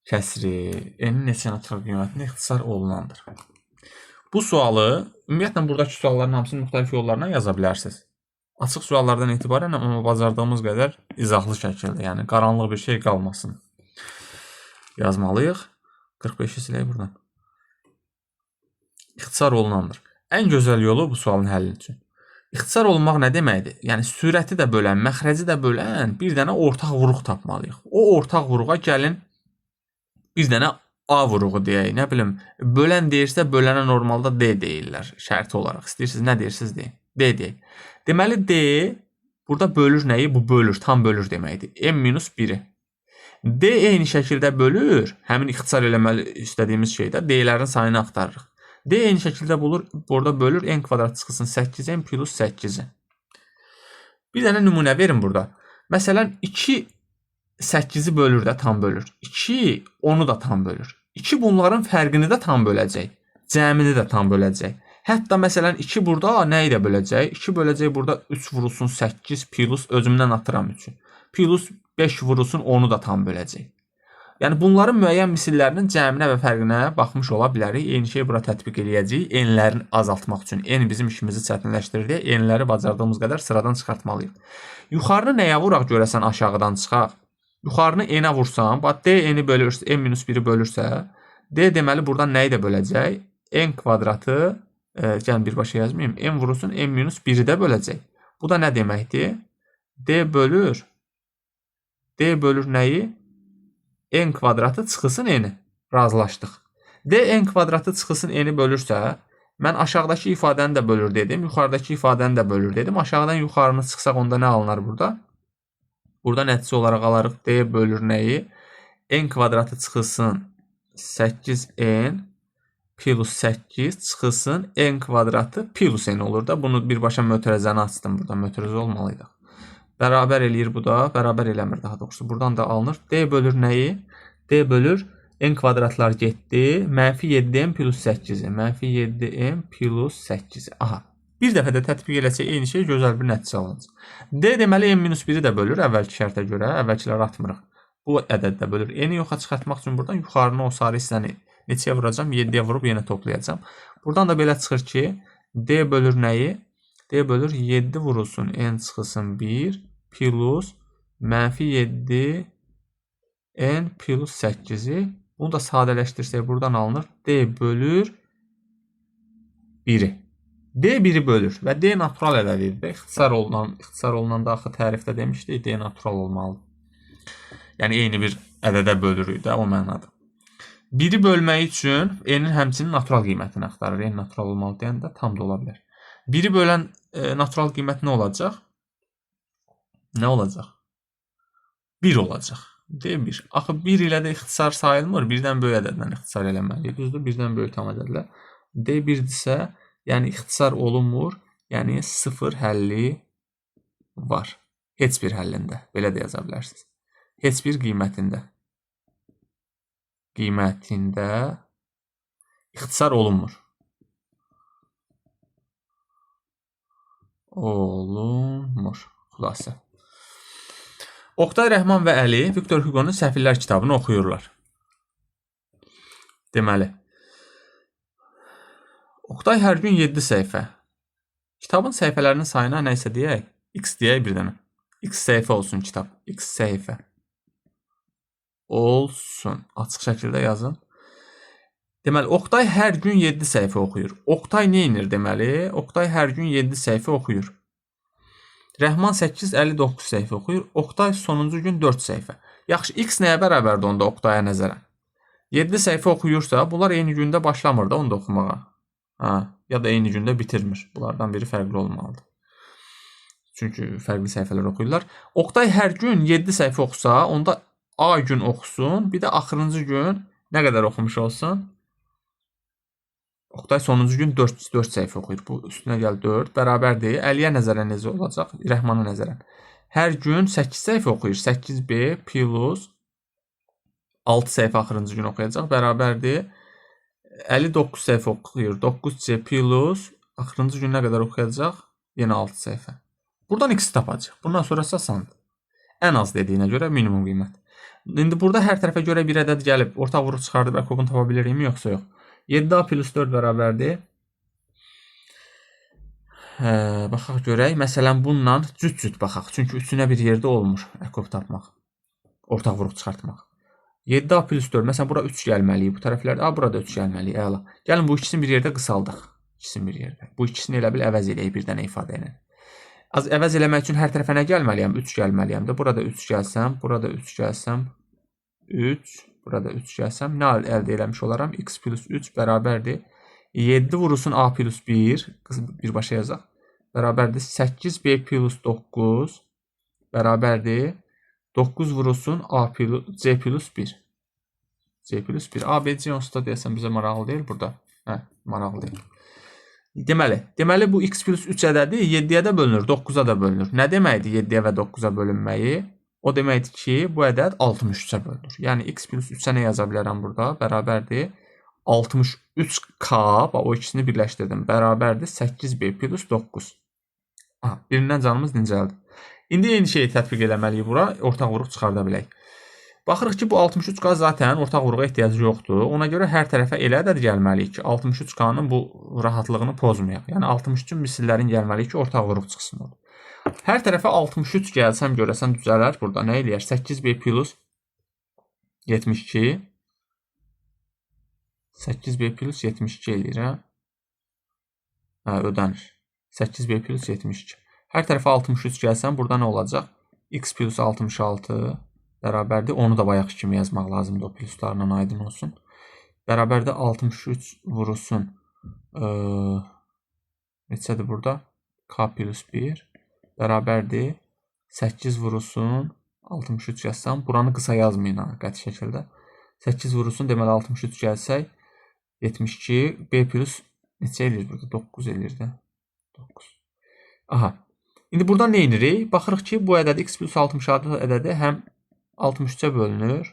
Kəsri n-in neçə qiymətində ixtisar olunandır. Bu sualı ümumiyyətlə buradakı sualların hamısını müxtəlif yollarla yaza bilərsiniz. Açıq suallardan etibarən amma bacardığımız qədər izahlı şəkildə, yəni qaranlıq bir şey qalmasın yazmalıyıq. 45-i silək buradan. İxtisar olunandır. Ən gözəl yolu bu sualın həlli üçün. İxtisar olunmaq nə deməkdir? Yəni sürəti də bölən, məxrəci də bölən bir dənə ortaq vuruq tapmalıyıq. O ortaq vuruğa gəlin bir dənə A vuruğu deyək. Nə bilim, bölən deyirsə bölənə normalda D deyirlər şərti olaraq. İstəyirsiniz nə deyirsiniz deyin. D deyək. Deməli D burada bölür nəyi? Bu bölür, tam bölür deməkdir. M-1-i. D eyni şəkildə bölür. Həmin ixtisar eləməli istədiyimiz şeydə D-lərin sayını axtarırıq. D eyni şəkildə burada bölür. N kvadrat çıxsın 8n plus 8-i. Bir dənə nümunə verin burada. Məsələn 2 8-i bölür də tam bölür. 2 10-u da tam bölür. 2 bunların fərqini də tam böləcək. Cəmini də tam böləcək. Hətta məsələn 2 burada nəyi də böləcək? 2 böləcək burada 3 vurulsun 8 plus özümdən atıram 3-ü. Plus 5 vurulsun 10-u da tam böləcək. Yəni bunların müəyyən misillərinin cəminə və fərqinə baxmış ola bilərik. Eyni şeyi bura tətbiq eləyəcəyik. N-lərini azaltmaq üçün. N bizim işimizi çətinləşdirir. N-ləri bacardığımız qədər sıradan çıxartmalıyıq. Yuxarını nəyə vuraq görəsən aşağıdan çıxaq? Yuxarını N-ə vursam, D N-i bölürsə, N-1-i bölürsə, D deməli buradan nəyi də böləcək? N kvadratı, gəlin birbaşa yazmayayım, N vurulsun, N-1-i də böləcək. Bu da nə deməkdir? D bölür nəyi? N kvadratı çıxılsın N-i. Razılaşdıq. D N kvadratı çıxılsın N-i bölürsə, mən aşağıdakı ifadəni də bölür dedim, yuxarıdakı ifadəni də bölür dedim. Aşağıdan yuxarını çıxsaq onda nə alınır burada? Burada nəticə olaraq alarıq D bölür nəyi? N kvadratı çıxılsın 8n plus 8 çıxılsın n kvadratı plus n olur da. Bunu birbaşa mötərəzəni açdım. Burada mötərəzə olmalıydı. Bərabər eləyir bu da. Bərabər eləmir daha doğrusu. Buradan da alınır. D bölür nəyi? D bölür n kvadratlar getdi. Mənfi 7n plus 8-i. Mənfi 7n plus 8-i. Aha. Bir dəfə də tətbiq eləsək eyni şey gözəl bir nəticə alınacaq. D deməli n-1-i də bölür əvvəlki şərtə görə. Əvvəlkiləri atmırıq. Bu ədəd də bölür. N-i yoxa çıxartmaq üçün buradan yuxarını o sarı hissəni neçəyə vuracam? 7-yə vurub yenə toplayacam. Buradan da belə çıxır ki, D bölür nəyi? D bölür 7 vurulsun n çıxılsın 1 plus mənfi 7 n plus 8-i. Bunu da sadələşdirsək buradan alınır. D bölür 1-i. D 1-i bölür və D natural ədədidir. İxtisar olunan da axı tərifdə demişdik, D natural olmalıdır. Yəni eyni bir ədədə bölürük də o mənada. 1-i bölmək üçün n-in həmçinin natural qiymətini axtarır. N natural olmalı deyəndə tam da ola bilər. 1-i bölən natural qiymət nə olacaq? Nə olacaq? 1 olacaq. D1. Axı 1 ilə də ixtisar sayılmır. 1-dən böyük ədədlə ixtisar eləməliyik. Düzdür? 1-dən böyük tam ədədlə. D1-dirsə, yəni ixtisar olunmur. Yəni 0 həlli var. Heç bir həllində. Belə də yaza bilərsiniz. Heç bir qiymətində ixtisar olunmur. Xülasə. Oqtay Rəhman və Əli Viktor Hugo'nun Səfirlər kitabını oxuyurlar. Deməli, Oqtay hər gün 7 səhifə. Kitabın səhifələrinin sayına nəysə deyək. X deyək bir dənə. X səhifə olsun kitab. X səhifə. Olsun. Açıq şəkildə yazın. Deməli, Oqtay hər gün 7 səhifə oxuyur. Oqtay nə edir deməli? Oqtay hər gün 7 səhifə oxuyur. Rəhman 8-59 səhifə oxuyur. Oqtay sonuncu gün 4 səhifə. Yaxşı, X nəyə bərabərdir onda Oqtaya nəzərən? 7 səhifə oxuyursa, bunlar eyni gündə başlamır da onu da oxumağa. Ya da eyni gündə bitirmir. Bunlardan biri fərqli olmalıdır. Çünki fərqli səhifələr oxuyurlar. Oqtay hər gün 7 səhifə oxusa, onda A gün oxusun, bir də axırıncı gün nə qədər oxumuş olsun? Oqtay sonuncu gün 4 səhifə oxuyur. Bu üstünə gəl 4, bərabərdir. Əliyə nəzərən necə olacaq? Rəhmana nəzərən. Hər gün 8 səhifə oxuyur. 8B plus 6 səhifə axırıncı gün oxuyacaq. Bərabərdir. Əli 9 səhifə oxuyur. 9C plus axırıncı gün nə qədər oxuyacaq? Yenə 6 səhifə. Buradan x tapacaq. Bundan sonrası asandır. Ən az dediyinə görə minimum qiymət. İndi burada hər tərəfə görə bir ədəd gəlib. Ortaq vuruq çıxardıb əkobunu tapa bilirik-mi, yoxsa yox? 7A plus 4 bərabərdir. Baxaq görək. Məsələn, bununla cüt-cüt baxaq. Çünki üçünə bir yerdə olmur əkob tapmaq. Ortaq vuruq çıxartmaq. 7A plus 4. Məsələn, bura 3 gəlməliyik. Bu tərəflərdə, burada 3 gəlməliyik. Əla. Gəlin bu ikisini bir yerdə qısaldıq. İkisini bir yerdə. Bu ikisini elə bil əvəz eləyib bir dənə ifadə ilə. Az əvəz eləmək üçün hər tərəfə nə gəlməliyəm? 3 gəlməliyəm də. Burada 3 gəlsəm, burada 3 gəlsəm, 3, burada 3 gəlsəm, nə əldə eləmiş olaram? X plus 3 bərabərdir. 7 vurulsun A plus 1, birbaşa yazaq. Bərabərdir 8B plus 9 bərabərdir 9 vurulsun A plus C plus 1. C plus 1. A, B, C onsuz da deyəsən bizə maraqlı deyil burada. Hə, maraqlı deyil. Deməli bu x plus 3 ədədi 7-yə də bölünür, 9-a da bölünür. Nə deməkdir 7-yə və 9-a bölünməyi? O deməkdir ki, bu ədəd 63-ə bölünür. Yəni x plus 3-ə nə yaza bilərəm burada? Bərabərdir 63k, o ikisini birləşdirdim. Bərabərdir 8b plus 9. Birindən canımız dincəldi. İndi eyni şeyi tətbiq eləməliyik bura, ortaq vuruq çıxarda bilək. Baxırıq ki, bu 63k zaten ortaq vuruğa ehtiyacı yoxdur. Ona görə hər tərəfə elə ədəd gəlməliyik ki, 63k'nın bu rahatlığını pozmayaq. Yəni 63-cün misillərin gəlməliyik ki, ortaq vuruq çıxsın orada. Hər tərəfə 63 gəlsəm görəsən düzələr. Burada nə eləyər? 8b plus 72. 8b plus 72 eləyirəm. Ödənir. 8b plus 72. Hər tərəfə 63 gəlsəm burada nə olacaq? X plus 66 bərabərdir. Onu da bayaq kimi yazmaq lazımdır. O pluslarla aydın olsun. Bərabərdir 63 vurulsun. Neçədir burada? K plus 1 bərabərdir 8 vurulsun 63 yazsam. Buranı qısa yazmayın qəti şəkildə. 8 vurulsun deməli 63 gəlsək 72 B plus neçə eləyir burada? 9 eləyir də. 9. Aha. İndi burada nə edirik? Baxırıq ki, bu ədəd x plus 66 ədədi həm 63-ə bölünür,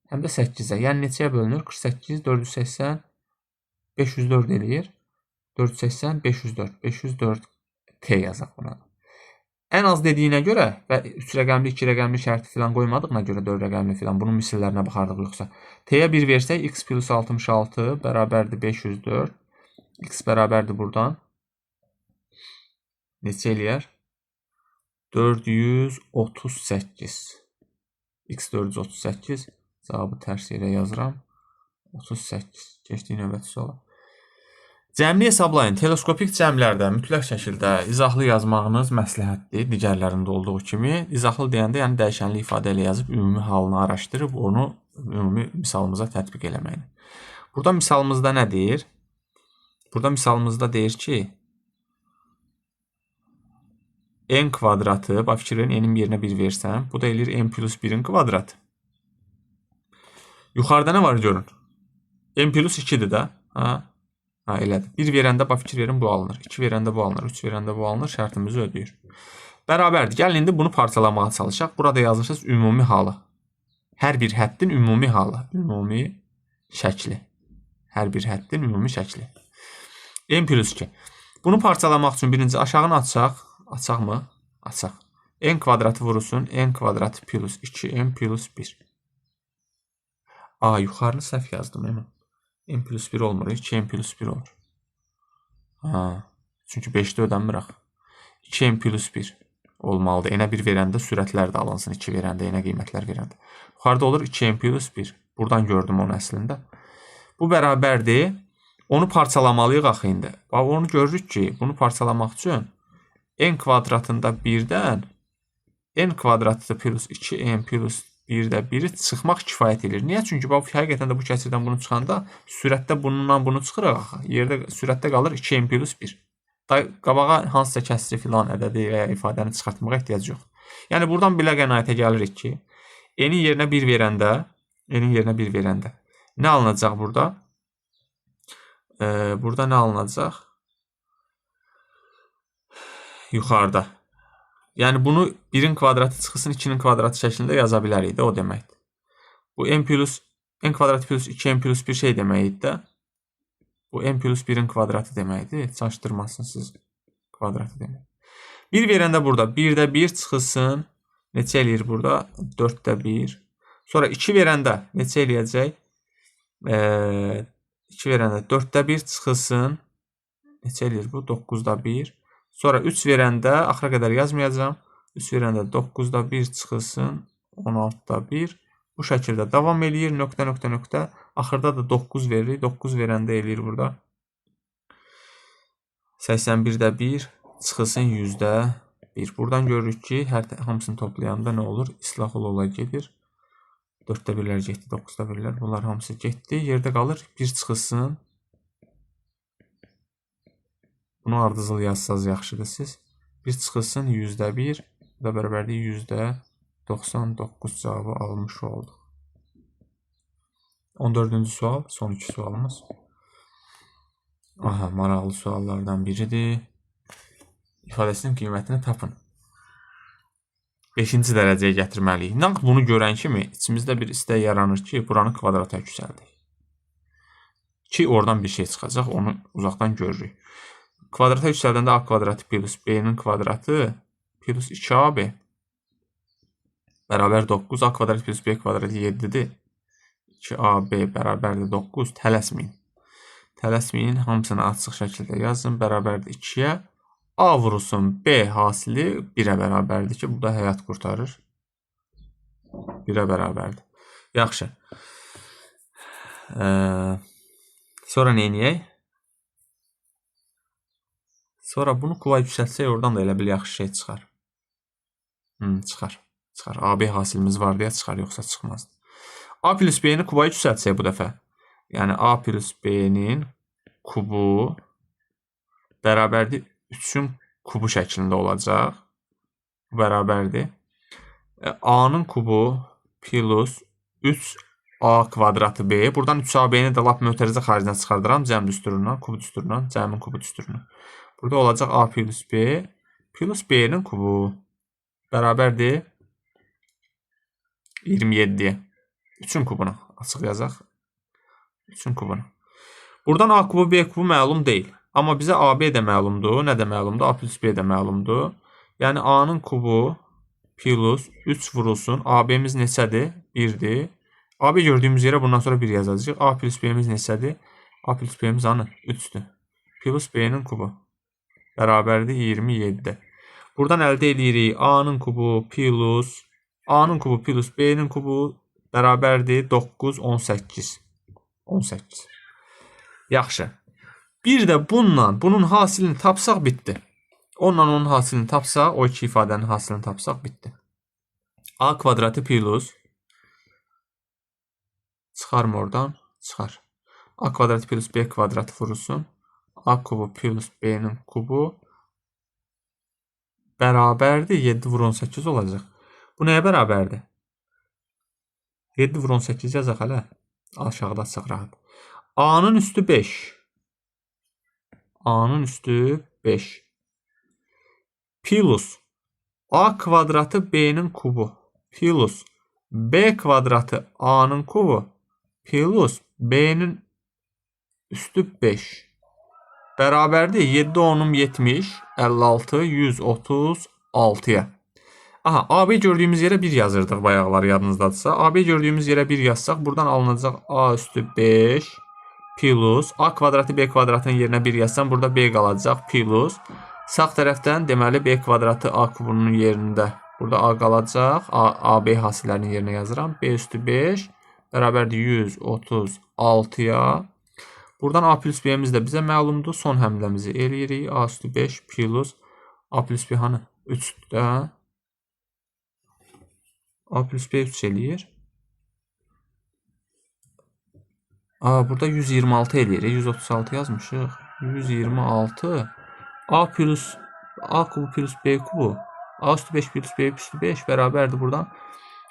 həm də 8-ə. Yəni neçəyə bölünür? 48, 480, 504 eləyir. 480, 504. 504 T yazaq buna. Ən az dediyinə görə və 3 rəqəmli, 2 rəqəmli şərti filan qoymadığına görə 4 rəqəmli filan bunun misillərinə baxardıq yoxsa. T-yə 1 versək x plus 66 bərabərdir 504. X bərabərdir buradan. Neçə eləyər? 438. X 438. Cavabı tərs yerə yazıram. 38. Keçdik növbəti suala. Cəmli hesablayın. Teleskopik cəmlərdə mütləq şəkildə izahlı yazmağınız məsləhətdir. Digərlərində olduğu kimi. İzahlı deyəndə yəni dəyişənli ifadə ilə yazıb ümumi halını araşdırıb onu ümumi misalımıza tətbiq eləməkdir. Burada misalımızda nə deyir? Burada misalımızda deyir ki, n kvadratı, bax fikir verin, n-in yerinə 1 versəm, bu da eləyir n plus 1-in kvadratı. Yuxarıda nə var görün? N plus 2-dir də. Elədir. 1 verəndə bax fikir verin bu alınır. 2 verəndə bu alınır. 3 verəndə bu alınır. Şərtimizi ödəyir. Bərabərdir. Gəlin indi bunu parçalamağa çalışaq. Burada yazırsınız ümumi halı. Hər bir həddin ümumi halı. Ümumi şəkli. Hər bir həddin ümumi şəkli. N plus 2. Bunu parçalamaq üçün birinci aşağını açaq. Açaq mı? Açaq. N kvadratı vurulsun. N kvadratı plus 2N plus 1. Yuxarını səhv yazdım. Hemen. N plus 1 olmur. 2N plus 1 olur. Çünki 5-də ödənmirək. 2N plus 1 olmalıdır. N-ə 1 verəndə sürətlər də alınsın. 2 verəndə, N-ə qiymətlər verəndə. Yuxarıda olur 2N plus 1. Buradan gördüm onu əslində. Bu bərabərdir. Onu parçalamalıyıq axı indi. Bax, onu görürük ki, bunu parçalamaq üçün n kvadratında 1-dən n kvadratı plus 2n plus 1-də 1-i çıxmaq kifayət edir. Niyə? Çünki bax, həqiqətən də bu kəsirdən bunu çıxanda sürətdə bununla bunu çıxırıq axı. Yerdə sürətdə qalır 2n plus 1. Qabağa hansısa kəsiri filan ədədi və ya ifadəni çıxartmağa ehtiyac yox. Yəni, buradan belə qənaətə gəlirik ki, n-in yerinə 1 verəndə nə alınacaq burada? Burada nə alınacaq? Yuxarıda. Yəni, bunu 1-in kvadratı çıxısın 2-nin kvadratı şəklində yaza bilərik də, o deməkdir. Bu n kvadratı plus 2n plus 1 şey deməkdir də. Bu n plus 1-in kvadratı deməkdir. Çaşdırmasın siz kvadratı demək. 1 verəndə burada 1-də 1 çıxılsın. Neçə eləyir burada? 4-də 1. Sonra 2 verəndə neçə eləyəcək? 2 verəndə 4-də 1 çıxılsın. Neçə eləyir bu? 9-da 1. Sonra 3 verəndə, axıra qədər yazmayacağım. 3 verəndə 9-da 1 çıxılsın. 16-da 1. Bu şəkildə davam eləyir. Nöqtə, nöqtə, nöqtə. Axırda da 9 verir. 9 verəndə eləyir burada. 81-də 1 çıxılsın 100-də 1. Buradan görürük ki, hamısını toplayanda nə olur? İslah ola gedir. 4-də 1-lər getdi, 9-da 1-lər. Bunlar hamısı getdi. Yerdə qalır 1 çıxılsın. Bunu ardıcıl yazsanız yaxşıdır siz. 1 çıxılsın 100-də 1. Bu da bərabərdir 100-də 99 cavabı almış olduq. 14-cü sual, son 2 sualımız. Aha, maraqlı suallardan biridir. İfadəsinin qiymətini tapın. 5-ci dərəcəyə gətirməliyik. Naq bunu görən kimi içimizdə bir istək yaranır ki, buranı kvadrata yüksəldik. Ki, oradan bir şey çıxacaq, onu uzaqdan görürük. Kvadrata yüksəldəndə a kvadratı plus b-nin kvadratı plus 2ab bərabər 9. A kvadrat plus b kvadratı 7-dir. 2ab bərabərdir 9. Tələsməyin. Tələsməyin, hamısını açıq şəkildə yazın. Bərabərdir 2-yə. A vurulsun B hasili 1-ə bərabərdir ki, bu da həyat qurtarır. 1-ə bərabərdir. Yaxşı. Sonra nə edək? Sonra bunu kuba yüksəltsək, oradan da elə bil yaxşı şey çıxar. Çıxar. AB hasilimiz var deyə çıxar, yoxsa çıxmaz. A plus B-ni kuba yüksəltsək bu dəfə. Yəni A plus B-nin kubu bərabərdir 3-ün kubu şəklində olacaq. Bu bərabərdir. A-nın kubu plus 3A kvadratı B. Buradan 3AB-ni də lap mötərizə xaricdən çıxardıram. Cəm düsturundan, kubu düsturundan, cəmin kubu düsturundan. Burada olacaq A plus B plus B-nin kubu bərabərdir 27-yə. 3-ün kubuna açıq yazaq. 3-ün kubuna. Buradan A kubu, B kubu məlum deyil. Amma bizə AB də məlumdur. Nə də məlumdur? A plus B də məlumdur. Yəni A-nın kubu plus 3 vurulsun. AB-miz neçədir? 1-dir. AB gördüyümüz yerə bundan sonra 1 yazacağıq. A plus B-miz neçədir? A plus B-miz anı 3-dür. Plus B-nin kubu bərabərdir 27-də. Buradan əldə edirik A-nın kubu plus B-nin kubu bərabərdir 9, 18. 18. Yaxşı. Bir də bunun hasilini tapsaq bitdi. Onunla onun hasilini tapsaq, o iki ifadənin hasilini tapsaq bitdi. A kvadratı plus çıxarmı oradan? Çıxar. A kvadratı plus B kvadratı vurulsun. A kubu plus B-nin kubu bərabərdir 7 vur 18 olacaq. Bu nəyə bərabərdir? 7 vur 18 yazaq hələ. Aşağıda açıq rahat. A-nın üstü 5. A-nın üstü 5. Plus A kvadratı B-nin kubu. Plus B kvadratı A-nın kubu. Plus B-nin üstü 5. Bərabərdir 7 10 70 56 136-ya. Aha, AB gördüyümüz yerə 1 yazırdıq bayaqlar yadınızdadırsa. AB gördüyümüz yerə 1 yazsaq buradan alınacaq A üstü 5 plus A kvadratı B kvadratının yerinə 1 yazsam burada B qalacaq plus sağ tərəfdən deməli B kvadratı A kubunun yerində burada A qalacaq. AB hasillərinin yerinə yazıram. B üstü 5 bərabərdir 136-ya. Buradan A plus B-miz də bizə məlumdur. Son həmləmizi eləyirik. A üstü 5 plus A plus B hanı? 3-də. A plus B 3 eləyir. Burada 126 eləyir. 136 yazmışıq. 126. A kubu plus B kubu. A üstü 5 plus B üstü 5 bərabərdir buradan.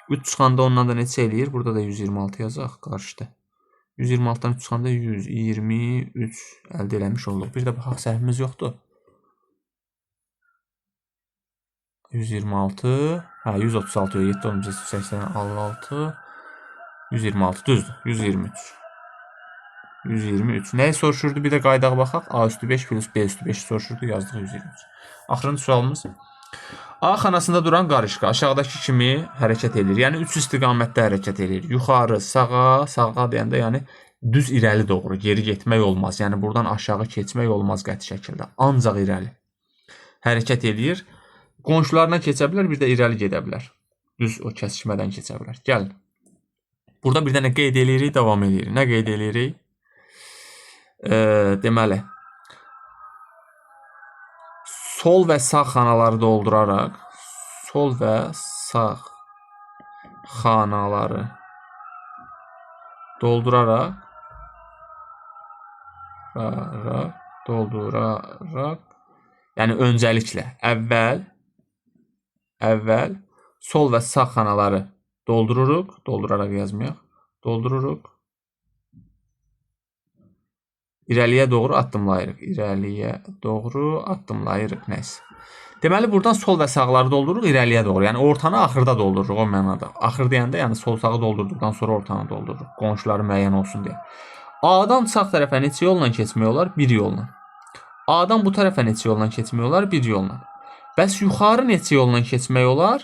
3 çıxanda ondan da neçə eləyir? Burada da 126 yazaq qarşıda. 126-dan 3 çıxanda 123 əldə eləmiş olduq. Bir də baxaq səhvimiz yoxdur. 126. 136 7 olunca 80 56 126 düzdür. 123. 123. Nəyi soruşurdu? Bir də qaydaya baxaq. A üstü 5 plus B üstü 5 soruşurdu. Yazdıq 123. Axırıncı sualımız. A xanasında duran qarışqa aşağıdakı kimi hərəkət edir. Yəni 3 istiqamətdə hərəkət edir. Yuxarı, sağa deyəndə yəni düz irəli doğru geri getmək olmaz. Yəni buradan aşağı keçmək olmaz qəti şəkildə. Ancaq irəli hərəkət edir. Qonşularına keçə bilər, bir də irəli gedə bilər. Düz o kəsişmədən keçə bilər. Gəlin. Burada bir dənə qeyd edirik, davam edirik. Nə qeyd edirik? Deməli, sol və sağ xanaları dolduraraq, sol və sağ xanaları dolduraraq, yəni öncəliklə əvvəl sol və sağ xanaları doldururuq, dolduraraq yazmayaq, doldururuq. İrəliyə doğru addımlayırıq, nəysə. Deməli, buradan sol və sağları doldururuq irəliyə doğru. Yəni ortanı axırda doldururuq o mənada. Axır deyəndə, yəni sol sağı doldurduqdan sonra ortanı doldururuq. Qonşuları müəyyən olsun deyə. A-dan sağ tərəfə neçə yolla keçmək olar? Bir yolla. A-dan bu tərəfə neçə yolla keçmək olar? Bir yolla. Bəs yuxarı neçə yolla keçmək olar?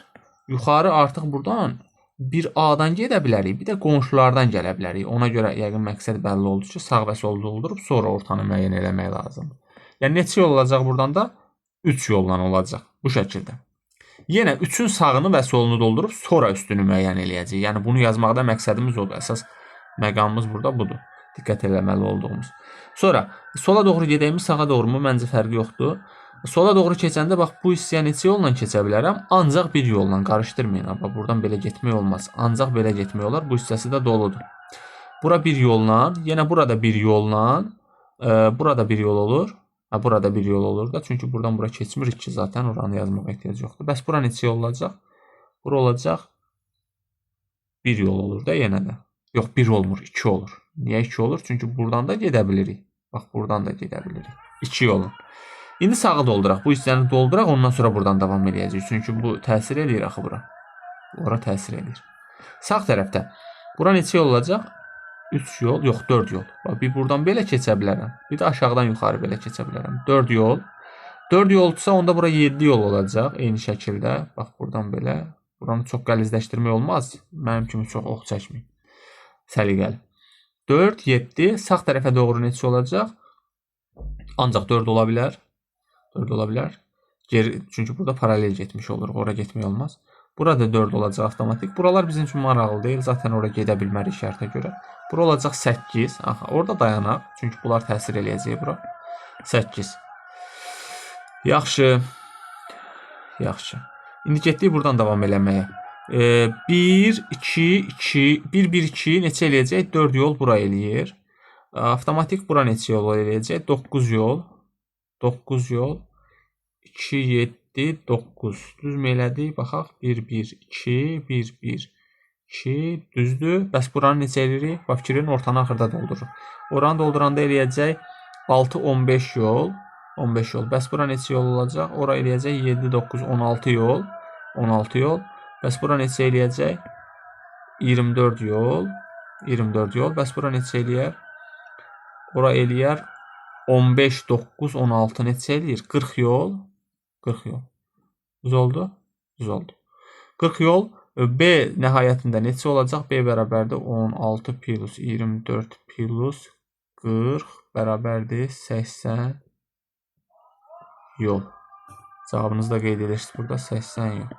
Yuxarı artıq buradan bir A-dan gedə bilərik, bir də qonşulardan gələ bilərik. Ona görə yəqin məqsəd bəlli oldu ki, sağ və sol doldurub sonra ortanı müəyyən eləmək lazımdır. Yəni neçə yol olacaq buradan da? 3 yolla olacaq bu şəkildə. Yenə 3-ün sağını və solunu doldurub sonra üstünü müəyyən eləyəcəyik. Yəni bunu yazmaqda məqsədimiz odur. Əsas məqamımız burada budur. Diqqət eləməli olduğumuz. Sonra sola doğru gedəyimi, sağa doğru mu? Məncə fərqi yoxdur. Sola doğru keçəndə bax bu hissəyə neçə yolla keçə bilərəm? Ancaq bir yolla. Qarışdırmayın. Bax buradan belə getmək olmaz. Ancaq belə getmək olar. Bu hissəsi də doludur. Bura bir yolla, yenə burada bir yolla, burada bir yol olur. Burada bir yol olur da. Çünki buradan bura keçmirik ki, zaten oranı yazmağa ehtiyac yoxdur. Bəs bura neçə yol olacaq? Bura olacaq bir yol olur da yenə də. Yox, bir olmur, 2 olur. Niyə 2 olur? Çünki buradan da gedə bilirik. Bax, buradan da gedə bilirik. 2 yolun. İndi sağı dolduraq. Bu hissəni dolduraq, ondan sonra buradan davam edəcəyik. Çünki bu təsir edir axı bura. Ora təsir edir. Sağ tərəfdə. Bura neçə yol olacaq? 3 yol, yox 4 yol. Bax, bir buradan belə keçə bilərəm. Bir də aşağıdan yuxarı belə keçə bilərəm. 4 yol. 4 yolsa onda bura 7 yol olacaq. Eyni şəkildə. Bax, buradan belə. Buranı çox qəlizləşdirmək olmaz. Mənim kimi çox ox çəkməyin. Səliqəli. 4, 7. Sağ tərəfə doğru neçə olacaq? Ancaq 4 ola bilər. 4 ola bilər. Çünki burada paralel getmiş oluruq. Ora getmək olmaz. Burada 4 olacaq avtomatik. Buralar bizim üçün maraqlı deyil. Zaten ora gedə bilmərik şərtə görə. Bura olacaq 8. Aha, orada dayanaq. Çünki bunlar təsir eləyəcək bura. 8. Yaxşı. Yaxşı. İndi getdik buradan davam eləməyə. 1, 2, 2, 1, 1, 2 neçə eləyəcək? 4 yol bura eləyir. Avtomatik bura neçə yol eləyəcək? 9 yol. 9 yol. 2, 7, 9. Düzmü elədik? Baxaq. 1, 1, 2, 1, 1, 2. Düzdür. Bəs buranı neçə eləyirik? Bax, fikrin ortanı axırda doldururuq. Oranı dolduranda eləyəcək 6, 15 yol. 15 yol. Bəs bura neçə yol olacaq? Ora eləyəcək 7, 9, 16 yol. 16 yol. Bəs bura neçə eləyəcək? 24 yol. 24 yol. Bəs bura neçə eləyər? Ora eləyər 15, 9, 16 neçə eləyir? 40 yol. 40 yol. Düz oldu? Düz oldu. 40 yol. B nəhayətində neçə olacaq? B bərabərdir 16 plus 24 plus 40 bərabərdir 80 yol. Cavabınızı da qeyd edirsiniz burada 80 yol.